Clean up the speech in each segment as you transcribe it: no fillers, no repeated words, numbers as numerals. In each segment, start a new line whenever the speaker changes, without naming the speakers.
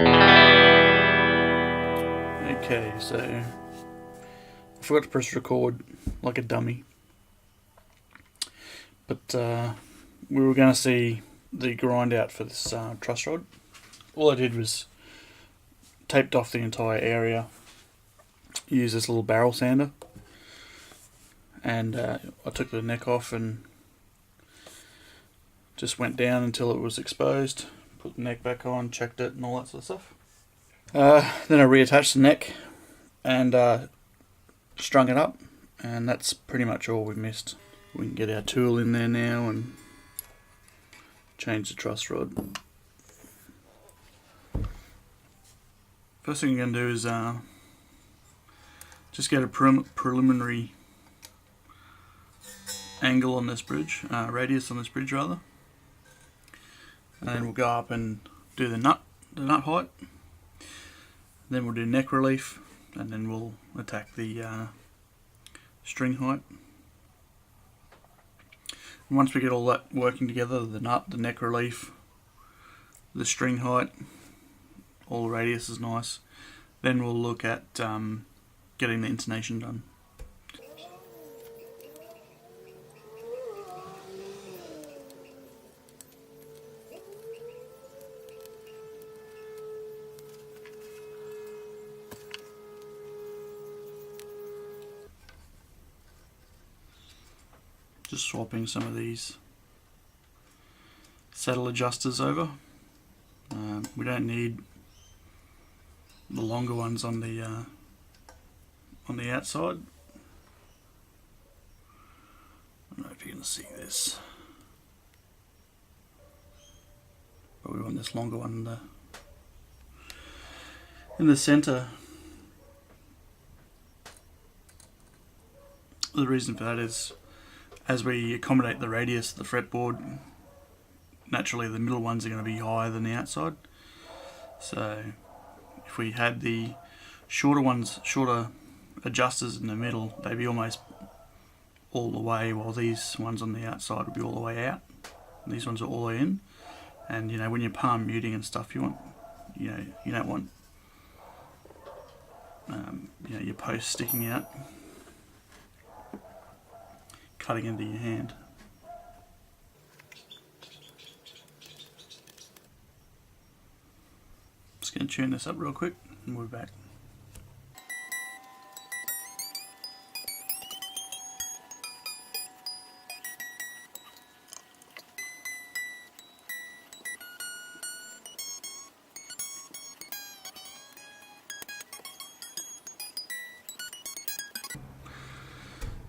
Okay, so I forgot to press record like a dummy, but we were going to see the grind out for this truss rod. All I did was taped off the entire area, used this little barrel sander, and I took the neck off and just went down until it was exposed, put the neck back on, checked it and all that sort of stuff. Then I reattached the neck and strung it up, and that's pretty much all we missed. We can get our tool in there now and change the truss rod. First thing you're going to do is just get a preliminary angle on this bridge, radius on this bridge rather, and then we'll go up and do the nut height. Then we'll do neck relief, and then we'll attack the string height. And once we get all that working together, the nut, the neck relief, the string height, all the radius is nice, then we'll look at getting the intonation done. Just swapping some of these saddle adjusters over. We don't need the longer ones on the outside. I don't know if you can see this, but we want this longer one in the center. The reason for that is, as we accommodate the radius of the fretboard, naturally the middle ones are going to be higher than the outside. So if we had the shorter ones, shorter adjusters in the middle, they'd be almost all the way, while these ones on the outside would be all the way out. And these ones are all the way in. And you know, when you're palm muting and stuff, you want, you don't want your post sticking out, cutting into your hand. Just going to tune this up real quick and we're back.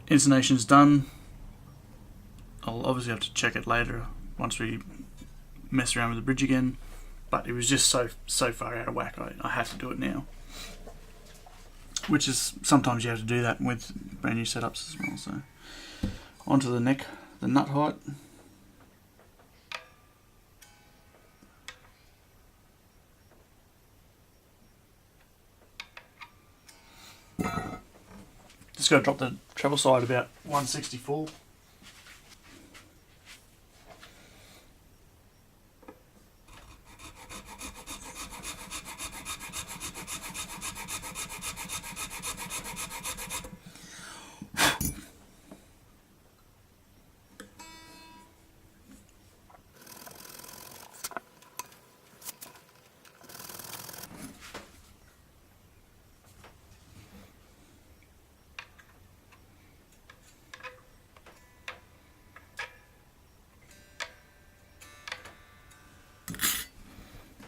Intonation's done. I'll obviously have to check it later once we mess around with the bridge again, but it was just so far out of whack, I have to do it now. Which is, sometimes you have to do that with brand new setups as well. So onto the neck, the nut height. Just got to drop the treble side about 164.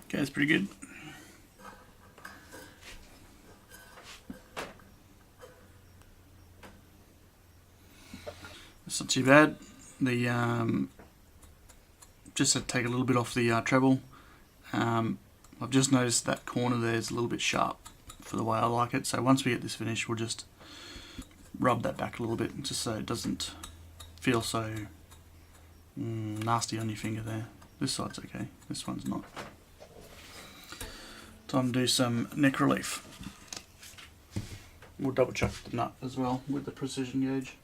Okay, that's pretty good. That's not too bad. The just had to take a little bit off the treble. I've just noticed that corner there is a little bit sharp for the way I like it. So once we get this finished, we'll just rub that back a little bit, just so it doesn't feel so nasty on your finger there. This side's okay. This one's not. Time to do some neck relief. We'll double check the nut as well with the precision gauge.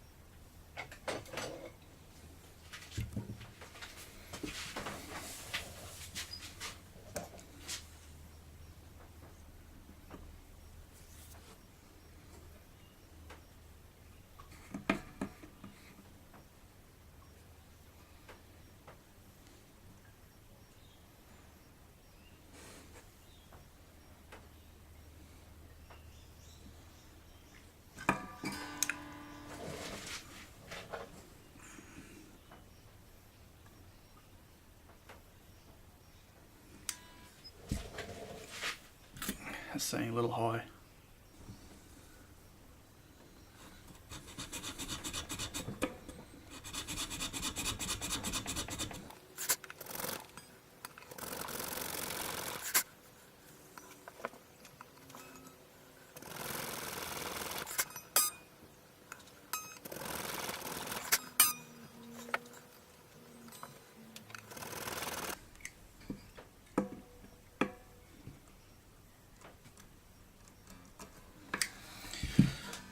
That's saying a little high.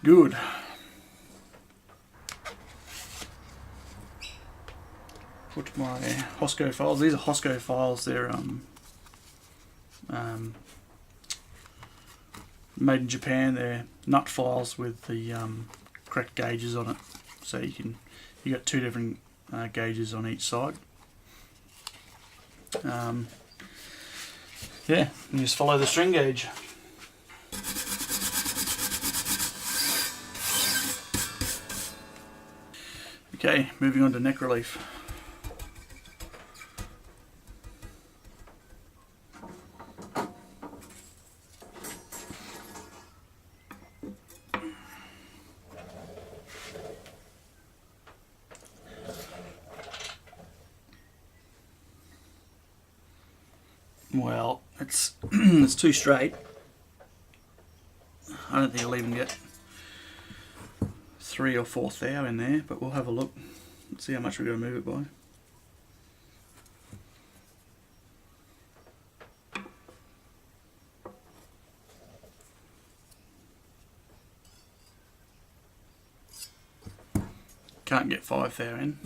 Good. Put my Hosco files. These are Hosco files. They're made in Japan. They're nut files with the correct gauges on it. So you got two different gauges on each side. Yeah, and just follow the string gauge. Okay, moving on to neck relief. Well, it's it's too straight. I don't think I'll even get 3 or 4 thou in there, but we'll have a look. Let's see how much we're going to move it by. Can't get 5 thou in.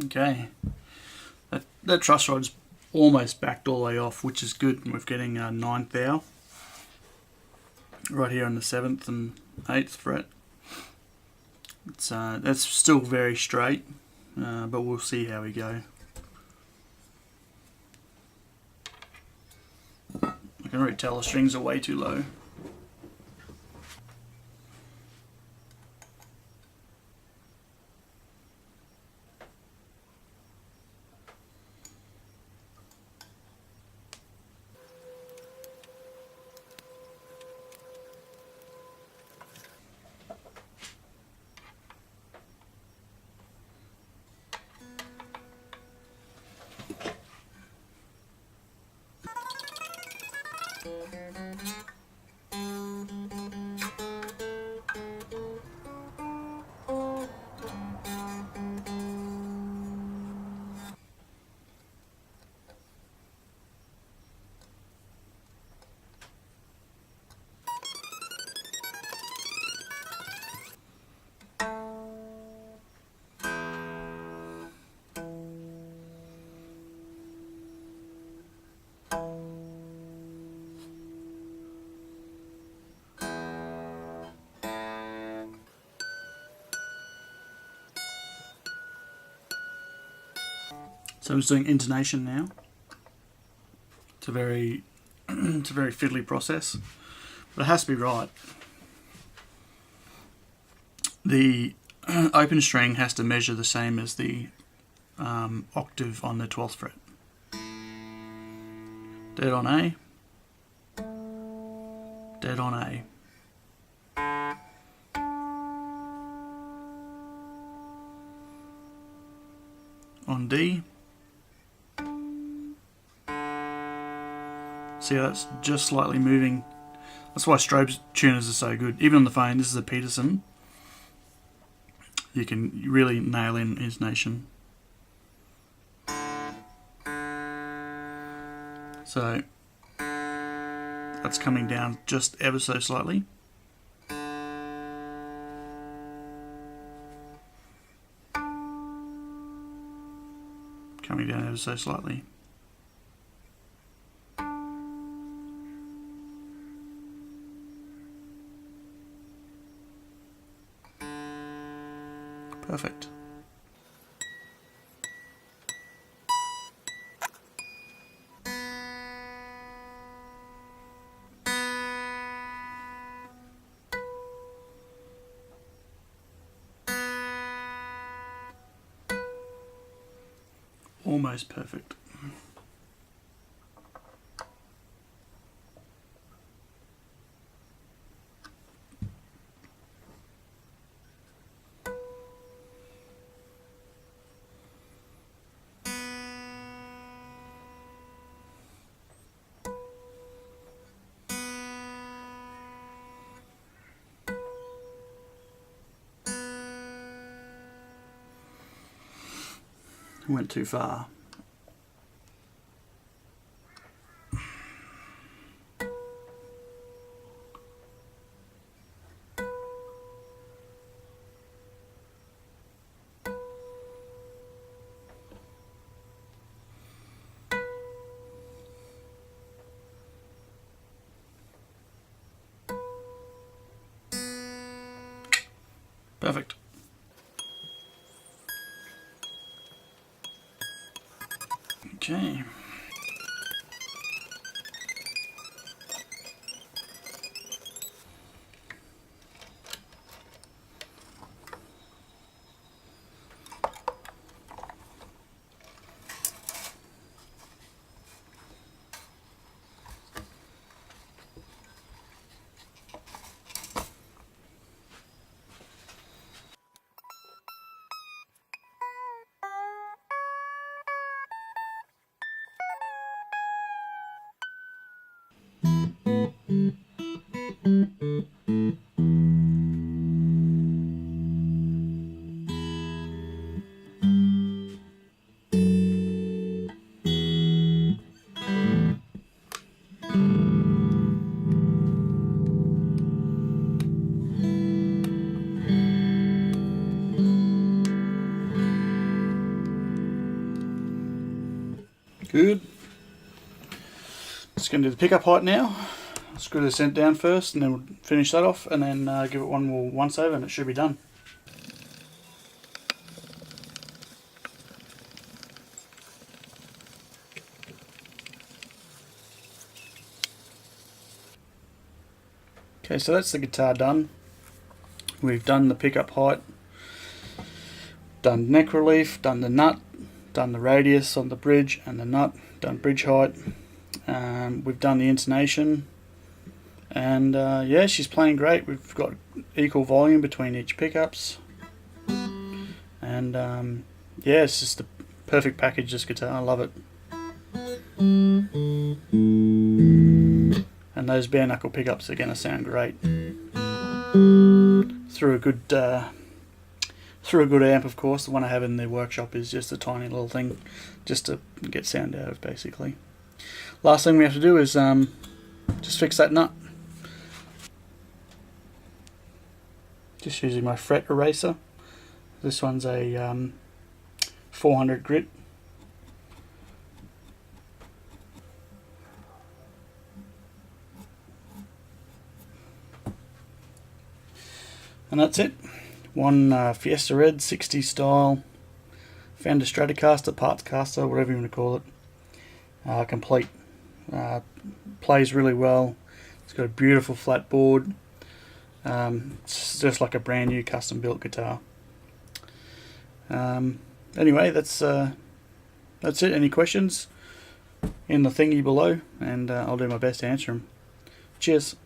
Okay, that truss rod's almost backed all the way off, which is good. We're getting a 9 thou right here on the 7th and 8th fret. It's that's still very straight, but we'll see how we go. I can already tell the strings are way too low. So I'm just doing intonation now. It's a very fiddly process, but it has to be right. The open string has to measure the same as the octave on the 12th fret. Dead on A. dead on A. On D. See how that's just slightly moving. That's why strobe tuners are so good. Even on the phone, this is a Peterson. You can really nail in intonation. So that's coming down just ever so slightly. Coming down ever so slightly. Perfect. Almost perfect. Went too far. Perfect. Okay. Good. Just going to do the pickup height now. Screw the cent down first and then we'll finish that off and then give it one more once over and it should be done. Okay, so that's the guitar done. We've done the pickup height, done neck relief, done the nut, done the radius on the bridge and the nut, done bridge height. We've done the intonation, and yeah, she's playing great. We've got equal volume between each pickups, and yeah, it's just a perfect package, this guitar. I love it. And those bare knuckle pickups are going to sound great through a good amp, of course. The one I have in the workshop is just a tiny little thing just to get sound out of, basically. Last thing we have to do is just fix that nut. Just using my fret eraser. This one's a 400 grit. And that's it. One Fiesta Red 60s style Fender Stratocaster, Partscaster, whatever you want to call it. Complete. Plays really well. It's got a beautiful flat board. It's just like a brand new custom built guitar. Anyway, that's it. Any questions in the thingy below, and I'll do my best to answer them. Cheers.